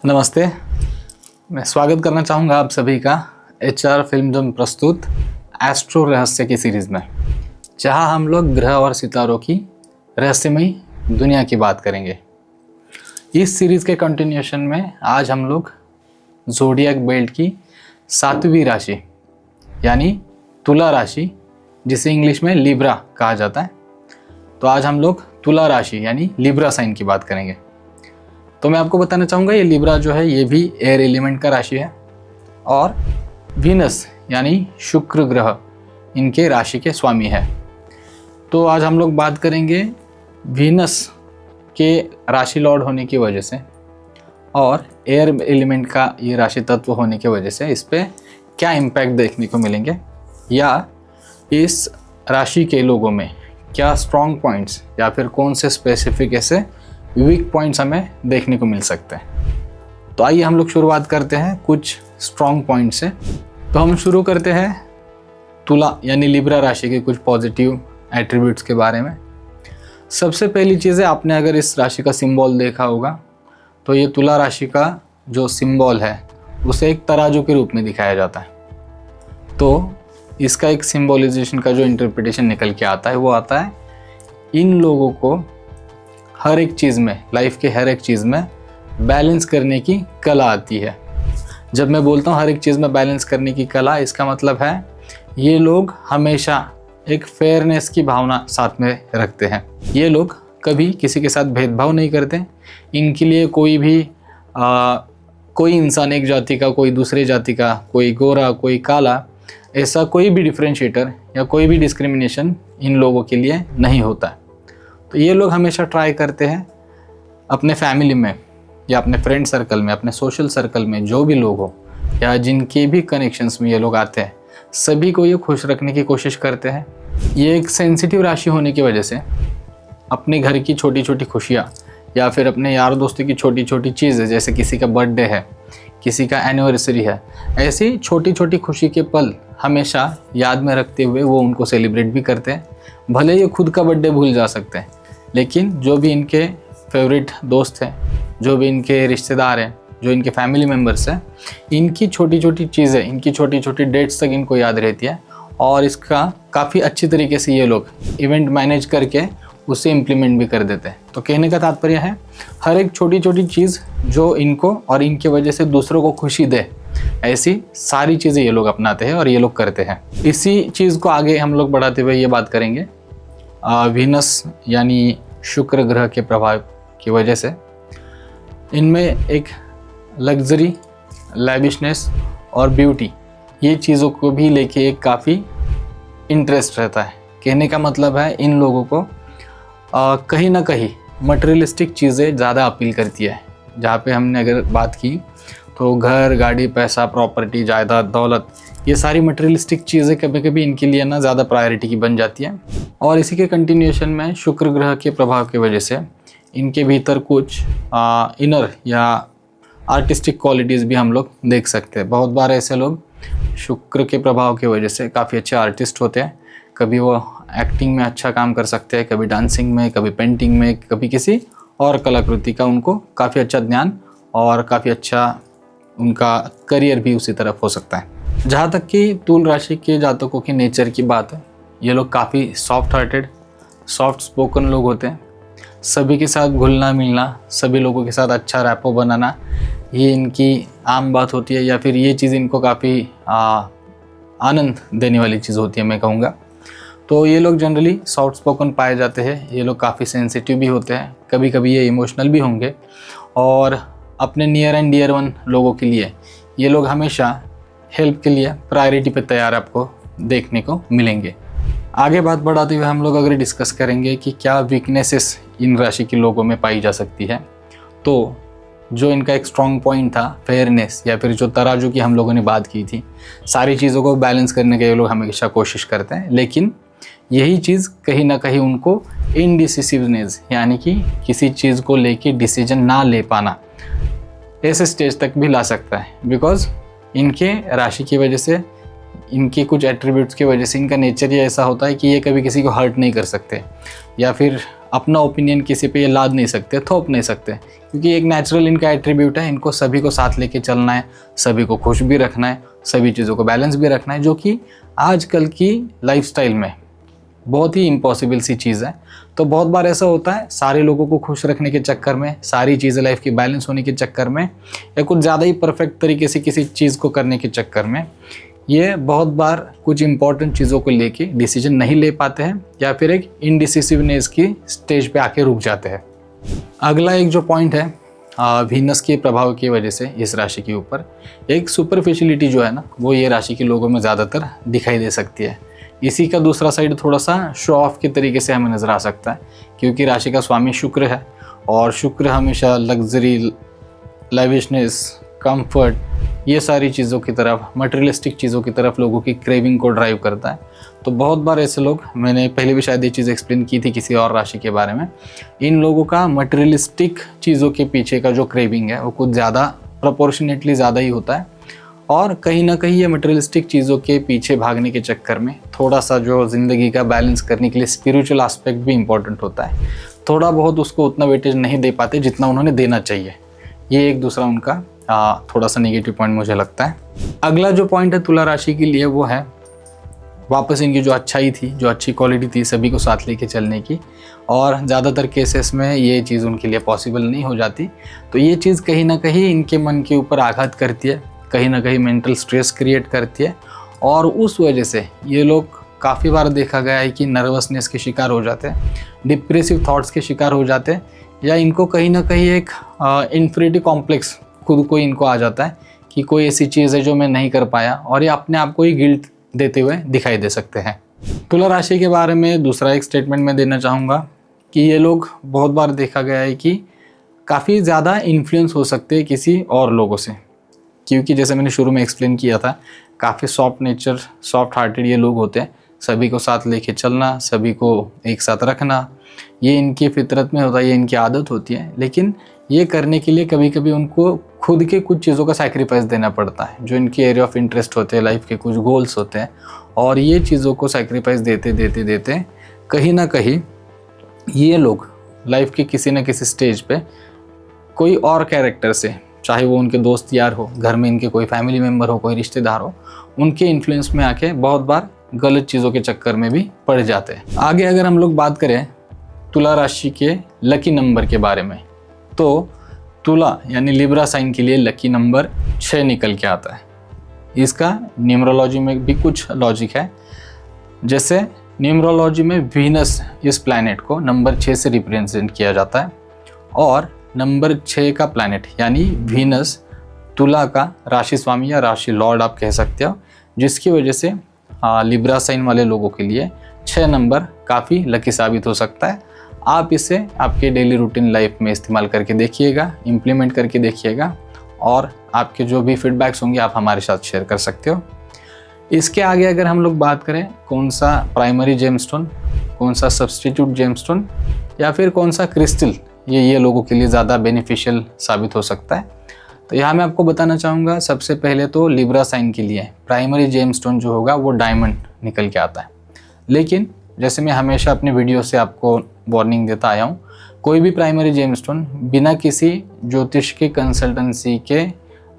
नमस्ते। मैं स्वागत करना चाहूँगा आप सभी का HR फिल्म प्रस्तुत एस्ट्रो रहस्य की सीरीज़ में, जहाँ हम लोग ग्रह और सितारों की रहस्यमयी दुनिया की बात करेंगे। इस सीरीज़ के कंटिन्यूशन में आज हम लोग ज़ोडिएक बेल्ट की 7वीं राशि यानी तुला राशि, जिसे इंग्लिश में लिब्रा कहा जाता है, तो आज हम लोग तुला राशि यानी लिब्रा साइन की बात करेंगे। तो मैं आपको बताना चाहूँगा ये लिब्रा जो है ये भी एयर एलिमेंट का राशि है और वीनस यानी शुक्र ग्रह इनके राशि के स्वामी है। तो आज हम लोग बात करेंगे वीनस के राशि लॉर्ड होने की वजह से और एयर एलिमेंट का ये राशि तत्व होने की वजह से इस पर क्या इम्पैक्ट देखने को मिलेंगे, या इस राशि के लोगों में क्या स्ट्रॉन्ग पॉइंट्स या फिर कौन से स्पेसिफिक ऐसे वीक पॉइंट्स हमें देखने को मिल सकते हैं। तो आइए हम लोग शुरुआत करते हैं कुछ स्ट्रॉन्ग पॉइंट से। तो हम शुरू करते हैं तुला यानी लिब्रा राशि के कुछ पॉजिटिव एट्रीब्यूट्स के बारे में। सबसे पहली चीज़ है, आपने अगर इस राशि का सिंबल देखा होगा तो ये तुला राशि का जो सिंबल है उसे एक तराजू के रूप में दिखाया जाता है। तो इसका एक सिंबोलाइजेशन का जो इंटरप्रिटेशन निकल के आता है वो आता है इन लोगों को हर एक चीज़ में, लाइफ के हर एक चीज़ में बैलेंस करने की कला आती है। जब मैं बोलता हूँ हर एक चीज़ में बैलेंस करने की कला, इसका मतलब है ये लोग हमेशा एक फेयरनेस की भावना साथ में रखते हैं। ये लोग कभी किसी के साथ भेदभाव नहीं करते। इनके लिए कोई भी कोई इंसान एक जाति का, कोई दूसरे जाति का, कोई गोरा, कोई काला, ऐसा कोई भी डिफ्रेंशिएटर या कोई भी डिस्क्रिमिनेशन इन लोगों के लिए नहीं होता। तो ये लोग हमेशा ट्राई करते हैं अपने फैमिली में या अपने फ्रेंड सर्कल में, अपने सोशल सर्कल में जो भी लोग हो या जिनके भी कनेक्शंस में ये लोग आते हैं, सभी को ये खुश रखने की कोशिश करते हैं। ये एक सेंसिटिव राशि होने की वजह से अपने घर की छोटी छोटी खुशियाँ या फिर अपने यार दोस्तों की छोटी छोटी चीज़ें, जैसे किसी का बर्थडे है, किसी का एनिवर्सरी है, ऐसी छोटी छोटी खुशी के पल हमेशा याद में रखते हुए वो उनको सेलिब्रेट भी करते हैं। भले ये खुद का बर्थडे भूल जा सकते हैं, लेकिन जो भी इनके फेवरेट दोस्त हैं, जो भी इनके रिश्तेदार हैं, जो इनके फैमिली मेम्बर्स हैं, इनकी छोटी छोटी चीज़ें, इनकी छोटी छोटी डेट्स तक इनको याद रहती है और इसका काफ़ी अच्छी तरीके से ये लोग इवेंट मैनेज करके उसे इम्प्लीमेंट भी कर देते हैं। तो कहने का तात्पर्य है हर एक छोटी छोटी चीज़ जो इनको और इनके वजह से दूसरों को खुशी दे, ऐसी सारी चीज़ें ये लोग अपनाते हैं और ये लोग करते हैं। इसी चीज़ को आगे हम लोग बढ़ाते हुए ये बात करेंगे वीनस यानी शुक्र ग्रह के प्रभाव की वजह से इनमें एक लग्जरी, लैविशनेस और ब्यूटी, ये चीज़ों को भी लेके एक काफ़ी इंटरेस्ट रहता है। कहने का मतलब है इन लोगों को कहीं ना कहीं मटेरियलिस्टिक चीज़ें ज़्यादा अपील करती है। जहाँ पे हमने अगर बात की तो घर, गाड़ी, पैसा, प्रॉपर्टी, जायदाद, दौलत, ये सारी मटेरियलिस्टिक चीज़ें कभी कभी इनके लिए ना ज़्यादा प्रायोरिटी की बन जाती है। और इसी के कंटिन्यूएशन में शुक्र ग्रह के प्रभाव की वजह से इनके भीतर कुछ इनर या आर्टिस्टिक क्वालिटीज़ भी हम लोग देख सकते हैं। बहुत बार ऐसे लोग शुक्र के प्रभाव की वजह से काफ़ी अच्छे आर्टिस्ट होते हैं। कभी वो एक्टिंग में अच्छा काम कर सकते हैं, कभी डांसिंग में, कभी पेंटिंग में, कभी किसी और कलाकृति का उनको काफ़ी अच्छा ज्ञान और काफ़ी अच्छा उनका करियर भी उसी तरफ हो सकता है। जहाँ तक कि तुल राशि के जातकों की नेचर की बात है, ये लोग काफ़ी सॉफ्ट हार्टेड, सॉफ्ट स्पोकन लोग होते हैं। सभी के साथ घुलना मिलना, सभी लोगों के साथ अच्छा रैपो बनाना, ये इनकी आम बात होती है, या फिर ये चीज़ इनको काफ़ी आनंद देने वाली चीज़ होती है, मैं कहूँगा। तो ये लोग जनरली सॉफ्ट स्पोकन पाए जाते हैं। ये लोग काफ़ी सेंसिटिव भी होते हैं, कभी कभी ये इमोशनल भी होंगे और अपने नियर एंड डियर वन लोगों के लिए ये लोग हमेशा हेल्प के लिए प्रायोरिटी पे तैयार आपको देखने को मिलेंगे। आगे बात बढ़ाते हुए हम लोग अगर डिस्कस करेंगे कि क्या वीकनेसेस इन राशि के लोगों में पाई जा सकती है, तो जो इनका एक स्ट्रॉन्ग पॉइंट था फेयरनेस, या फिर जो तराजू की हम लोगों ने बात की थी, सारी चीज़ों को बैलेंस करने के ये लोग हमेशा कोशिश करते हैं, लेकिन यही चीज़ कहीं ना कहीं उनको इनडिसिसिवनेस यानी कि किसी चीज़ को लेके डिसीजन ना ले पाना ऐसे स्टेज तक भी ला सकता है। बिकॉज इनके राशि की वजह से, इनके कुछ एट्रीब्यूट्स की वजह से इनका नेचर ही ऐसा होता है कि ये कभी किसी को हर्ट नहीं कर सकते, या फिर अपना ओपिनियन किसी पे ये लाद नहीं सकते, थोप नहीं सकते, क्योंकि एक नेचुरल इनका एट्रीब्यूट है, इनको सभी को साथ लेके चलना है, सभी को खुश भी रखना है, सभी चीज़ों को बैलेंस भी रखना है, जो कि आजकल की लाइफस्टाइल में बहुत ही इम्पॉसिबल सी चीज़ है। तो बहुत बार ऐसा होता है, सारे लोगों को खुश रखने के चक्कर में, सारी चीज़ें लाइफ की बैलेंस होने के चक्कर में, या कुछ ज़्यादा ही परफेक्ट तरीके से किसी चीज़ को करने के चक्कर में ये बहुत बार कुछ इंपॉर्टेंट चीज़ों को लेके डिसीजन नहीं ले पाते हैं, या फिर एक इनडिसिसिवनेस की स्टेज पे आके रुक जाते हैं। अगला एक जो पॉइंट है, वीनस के प्रभाव की वजह से इस राशि के ऊपर एक सुपरफिशियलिटी जो है ना, वो ये राशि के लोगों में ज़्यादातर दिखाई दे सकती है। इसी का दूसरा साइड थोड़ा सा शो ऑफ के तरीके से हमें नज़र आ सकता है, क्योंकि राशि का स्वामी शुक्र है, और शुक्र हमेशा लग्जरी, लेविशनेस, कंफर्ट, ये सारी चीज़ों की तरफ, मटेरियलिस्टिक चीज़ों की तरफ लोगों की क्रेविंग को ड्राइव करता है। तो बहुत बार ऐसे लोग, मैंने पहले भी शायद ये चीज़ एक्सप्लेन की थी किसी और राशि के बारे में, इन लोगों का मटेरियलिस्टिक चीज़ों के पीछे का जो क्रेविंग है वो कुछ ज़्यादा, प्रोपोर्शनेटली ज़्यादा ही होता है। और कहीं ना कहीं ये मटेरियलिस्टिक चीज़ों के पीछे भागने के चक्कर में थोड़ा सा जो ज़िंदगी का बैलेंस करने के लिए स्पिरिचुअल एस्पेक्ट भी इम्पॉर्टेंट होता है, थोड़ा बहुत उसको उतना वेटेज नहीं दे पाते जितना उन्होंने देना चाहिए। ये एक दूसरा उनका थोड़ा सा नेगेटिव पॉइंट मुझे लगता है। अगला जो पॉइंट है तुला राशि के लिए, वो है वापस इनकी जो अच्छाई थी, जो अच्छी क्वालिटी थी सभी को साथ लेके चलने की, और ज़्यादातर केसेस में ये चीज़ उनके लिए पॉसिबल नहीं हो जाती। तो ये चीज़ कहीं ना कहीं इनके मन के ऊपर आघात करती है, कहीं ना कहीं मेंटल स्ट्रेस क्रिएट करती है, और उस वजह से ये लोग काफ़ी बार देखा गया है कि नर्वसनेस के शिकार हो जाते हैं, डिप्रेसिव थॉट्स के शिकार हो जाते हैं, या इनको कहीं ना कहीं एक इन्फीरियरिटी कॉम्प्लेक्स खुद को इनको आ जाता है कि कोई ऐसी चीज़ है जो मैं नहीं कर पाया, और ये अपने आप को ही गिल्ट देते हुए दिखाई दे सकते हैं। तुला राशि के बारे में दूसरा एक स्टेटमेंट मैं देना चाहूँगा कि ये लोग बहुत बार देखा गया है कि काफ़ी ज़्यादा इन्फ्लुएंस हो सकते हैं किसी और लोगों से, क्योंकि जैसे मैंने शुरू में एक्सप्लेन किया था, काफ़ी सॉफ्ट नेचर, सॉफ्ट हार्टेड ये लोग होते हैं। सभी को साथ लेके चलना, सभी को एक साथ रखना, ये इनकी फितरत में होता है, ये इनकी आदत होती है। लेकिन ये करने के लिए कभी कभी उनको खुद के कुछ चीज़ों का सैक्रिफाइस देना पड़ता है, जो इनके एरिया ऑफ इंटरेस्ट होते हैं, लाइफ के कुछ गोल्स होते हैं, और ये चीज़ों को सैक्रिफाइस देते देते देते कहीं ना कहीं ये लोग लाइफ के किसी न किसी स्टेज पे कोई और कैरेक्टर से, चाहे वो उनके दोस्त यार हो, घर में इनके कोई फैमिली मेम्बर हो, कोई रिश्तेदार हो, उनके इन्फ्लुएंस में आके बहुत बार गलत चीज़ों के चक्कर में भी पड़ जाते हैं। आगे अगर हम लोग बात करें तुला राशि के लकी नंबर के बारे में, तो तुला यानी लिब्रा साइन के लिए लकी नंबर 6 निकल के आता है। इसका न्यूमरोलॉजी में भी कुछ लॉजिक है। जैसे न्यूमरोलॉजी में वीनस इस प्लैनेट को नंबर 6 से रिप्रेजेंट किया जाता है, और नंबर 6 का प्लैनेट यानी वीनस तुला का राशि स्वामी या राशि लॉर्ड आप कह सकते हो, जिसकी वजह से लिब्रा साइन वाले लोगों के लिए 6 नंबर काफ़ी लकी साबित हो सकता है। आप इसे आपके डेली रूटीन लाइफ में इस्तेमाल करके देखिएगा, इम्प्लीमेंट करके देखिएगा, और आपके जो भी फीडबैक्स होंगे आप हमारे साथ शेयर कर सकते हो। इसके आगे अगर हम लोग बात करें कौन सा प्राइमरी जेमस्टोन, कौन सा सब्सटीट्यूट जेमस्टोन, या फिर कौन सा क्रिस्टल ये लोगों के लिए ज़्यादा बेनिफिशियल साबित हो सकता है, तो यहाँ मैं आपको बताना चाहूँगा। सबसे पहले तो लिब्रा साइन के लिए प्राइमरी जेमस्टोन जो होगा वो डायमंड निकल के आता है। लेकिन जैसे मैं हमेशा अपने वीडियो से आपको वार्निंग देता आया हूँ, कोई भी प्राइमरी जेमस्टोन बिना किसी ज्योतिष के कंसल्टेंसी के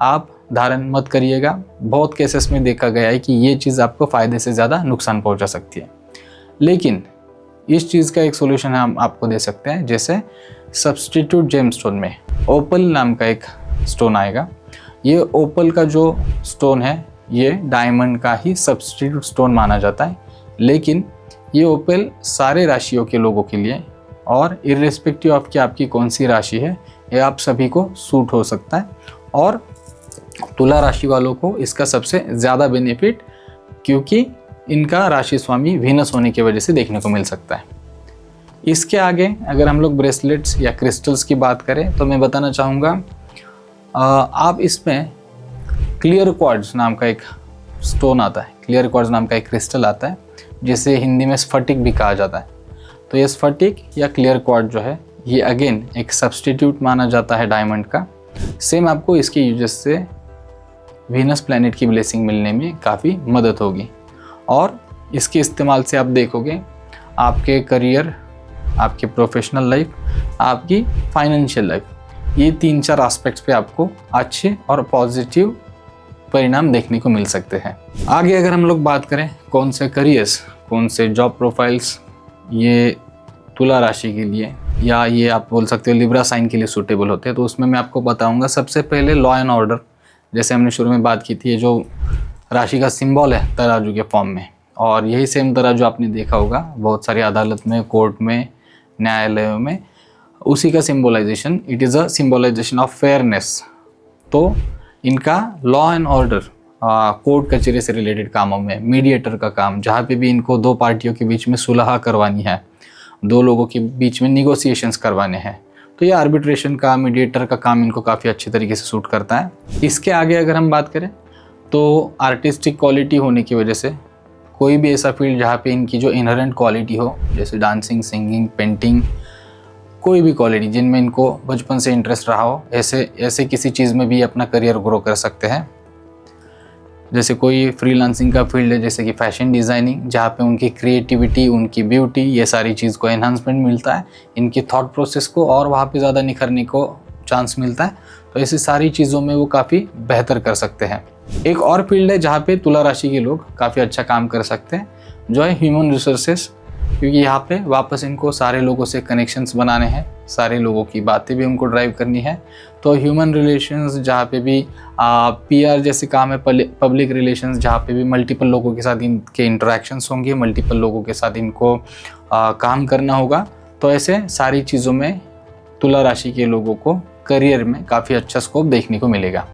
आप धारण मत करिएगा। बहुत केसेस में देखा गया है कि ये चीज़ आपको फ़ायदे से ज़्यादा नुकसान पहुँचा सकती है। लेकिन इस चीज़ का एक सोल्यूशन हम आपको दे सकते हैं। जैसे सब्सटीट्यूट जेमस्टोन में ओपल नाम का एक स्टोन आएगा। ये ओपल का जो स्टोन है ये डायमंड का ही सब्सटीट्यूट स्टोन माना जाता है, लेकिन ये ओपल सारे राशियों के लोगों के लिए, और इर्रेस्पेक्टिव ऑफ कि आपकी कौन सी राशि है, ये आप सभी को सूट हो सकता है। और तुला राशि वालों को इसका सबसे ज़्यादा बेनिफिट, क्योंकि इनका राशि स्वामी वीनस होने की वजह से देखने को मिल सकता है। इसके आगे अगर हम लोग ब्रेसलेट्स या क्रिस्टल्स की बात करें तो मैं बताना चाहूँगा, आप इसमें क्लियर क्वार्ट्ज नाम का एक स्टोन आता है, क्लियर क्वार्ट्ज नाम का एक क्रिस्टल आता है, जिसे हिंदी में स्फटिक भी कहा जाता है। तो ये स्फटिक या क्लियर क्वार्ट्ज जो है ये अगेन एक सब्सटीट्यूट माना जाता है डायमंड का। सेम आपको इसके यूजेस से वीनस प्लैनेट की ब्लेसिंग मिलने में काफ़ी मदद होगी, और इसके इस्तेमाल से आप देखोगे आपके करियर, आपके प्रोफेशनल लाइफ, आपकी फाइनेंशियल लाइफ, ये 3-4 एस्पेक्ट्स पे आपको अच्छे और पॉजिटिव परिणाम देखने को मिल सकते हैं। आगे अगर हम लोग बात करें कौन से करियर्स, कौन से जॉब प्रोफाइल्स ये तुला राशि के लिए या ये आप बोल सकते हो लिब्रा साइन के लिए सूटेबल होते हैं, तो उसमें मैं आपको बताऊंगा। सबसे पहले लॉ एंड ऑर्डर, जैसे हमने शुरू में बात की थी, ये जो राशि का सिंबल है तराजू के फॉर्म में, और यही सेम तराजू आपने देखा होगा बहुत सारी अदालत में, कोर्ट में, न्यायालयों में, उसी का symbolization, it is a symbolization of fairness. तो इनका लॉ एंड ऑर्डर, कोर्ट कचहरी से रिलेटेड कामों में, मीडिएटर का काम, जहाँ पे भी इनको दो पार्टियों के बीच में सुलह करवानी है, दो लोगों के बीच में निगोसिएशंस करवाने हैं, तो ये आर्बिट्रेशन का, मीडिएटर का काम इनको काफ़ी अच्छे तरीके से सूट करता है। इसके आगे अगर हम बात करें तो आर्टिस्टिक क्वालिटी होने की वजह से कोई भी ऐसा फील्ड जहाँ पे इनकी जो इनहेरेंट क्वालिटी हो, जैसे डांसिंग, सिंगिंग, पेंटिंग, कोई भी क्वालिटी जिनमें इनको बचपन से इंटरेस्ट रहा हो, ऐसे किसी चीज़ में भी अपना करियर ग्रो कर सकते हैं। जैसे कोई फ्रीलांसिंग का फील्ड है, जैसे कि फैशन डिज़ाइनिंग, जहाँ पे उनकी क्रिएटिविटी, उनकी ब्यूटी, ये सारी चीज़ को एनहांसमेंट मिलता है, इनकी थॉट प्रोसेस को और वहाँ पे ज़्यादा निखरने को चांस मिलता है, तो ऐसी सारी चीज़ों में वो काफ़ी बेहतर कर सकते हैं। एक और फील्ड है जहाँ पे तुला राशि के लोग काफ़ी अच्छा काम कर सकते हैं, जो है ह्यूमन रिसोर्सेस, क्योंकि यहाँ पे वापस इनको सारे लोगों से कनेक्शंस बनाने हैं, सारे लोगों की बातें भी उनको ड्राइव करनी है। तो ह्यूमन रिलेशंस जहाँ पे भी पीआर जैसे काम है, पब्लिक रिलेशंस जहाँ पे भी मल्टीपल लोगों के साथ इनके इंटरेक्शंस होंगे, मल्टीपल लोगों के साथ इनको काम करना होगा, तो ऐसे सारी चीज़ों में तुला राशि के लोगों को करियर में काफ़ी अच्छा स्कोप देखने को मिलेगा।